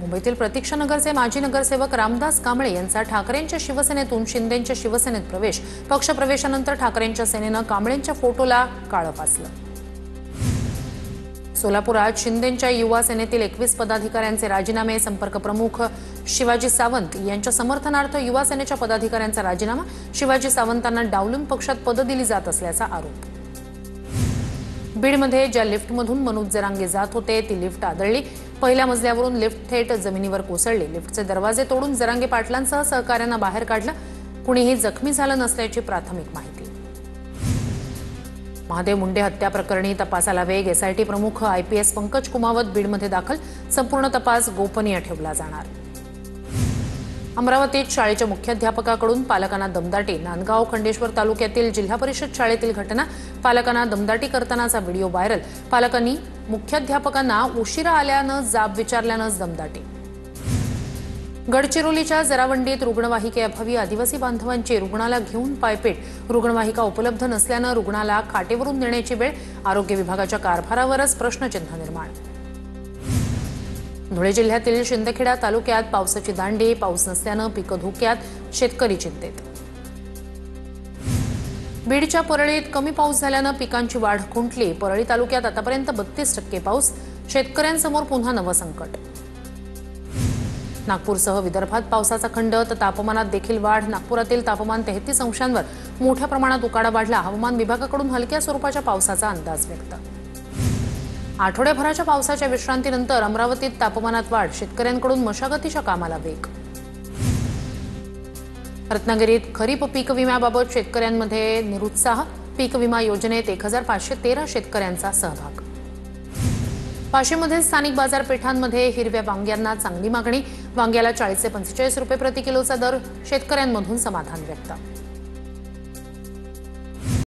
मुंबईतील प्रतीक्षा नगरचे माजी नगरसेवक रामदास कांबळे यांचा ठाकरेंच्या शिवसेनेतून शिंदेंच्या शिवसेनेत प्रवेश। पक्षप्रवेशानंतर ठाकरेंच्या सेनेनं कांबळेंच्या फोटोला काळं फासलं। सोलापुरात शिंदेंच्या युवा सेनेतील 21 पदाधिकाऱ्यांचे राजीनामे। संपर्क प्रमुख शिवाजी सावंत यांच्या समर्थनार्थ युवा सेनेच्या पदाधिकाऱ्यांचा राजीनामा। शिवाजी सावंतांना डावलून पक्षात पद दिली जात असल्याचा आरोप। बीडमध्ये ज्या लिफ्टमधून मनोज जरांगे जात होते ती लिफ्ट आदळली। पहिल्या मजल्यावरून लिफ्ट थेट जमिनीवर कोसळली। लिफ्टचे दरवाजे तोडून जरांगे पाटलांसह सहकाऱ्यांना बाहेर काढलं। कुणीही जखमी झालं नसल्याची प्राथमिक माहिती। महादेव मुंडे हत्या प्रकरणी तपासाला वेग। एसआयटी प्रमुख आयपीएस पंकज कुमावत बीडमध्ये दाखल। संपूर्ण तपास गोपनीय ठेवला जाणार। अमरावतीत शाळेच्या मुख्याध्यापकाकडून पालकांना दमदाटी। नांदगाव खंडेश्वर तालुक्यातील जिल्हा परिषद शाळेतील घटना। पालकांना दमदाटी करतानाचा व्हिडिओ व्हायरल। पालकांनी मुख्याध्यापकांना उशिरा आल्यानं जाब विचारल्यानंच दमदाटी। गडचिरोलीच्या जरावंडीत रुग्णवाहिकेअभावी आदिवासी बांधवांची रुग्णाला घेऊन पायपेट। रुग्णवाहिका उपलब्ध नसल्यानं रुग्णाला खाटेवरून नेण्याची वेळ। आरोग्य विभागाच्या कारभारावरच प्रश्नचिन्ह निर्माण। धुळे जिल्ह्यातील शिंदखेडा तालुक्यात पावसाची दांडी। पाऊस नसल्यानं पिकं धोक्यात, शेतकरी चिंतेत। बीडच्या परळीत कमी पाऊस झाल्यानं पिकांची वाढ खुंटली। परळी तालुक्यात आतापर्यंत 32% पाऊस। शेतकऱ्यांसमोर पुन्हा नवं संकट। नागपूरसह विदर्भात पावसाचा खंड तर तापमानात देखील वाढ। नागपुरातील तापमान 33 अंशांवर। मोठ्या प्रमाणात उकाडा वाढला। हवामान विभागाकडून हलक्या स्वरूपाच्या पावसाचा अंदाज व्यक्त। आठवड्याभराच्या पावसाच्या विश्रांतीनंतर अमरावतीत तापमानात वाढ। शेतकऱ्यांकडून मशागतीच्या कामाला वेग। रत्नागिरीत खरीप पीक विम्याबाबत शेतकऱ्यांमध्ये निरुत्साह। पीक विमा योजनेत 1513 शेतकऱ्यांचा सहभाग। वाशीममध्ये स्थानिक बाजारपेठांमध्ये हिरव्या वांग्यांना चांगली मागणी। वांग्याला 40 ते 45 रुपये प्रति किलोचा दर। शेतकऱ्यांमधून समाधान व्यक्त।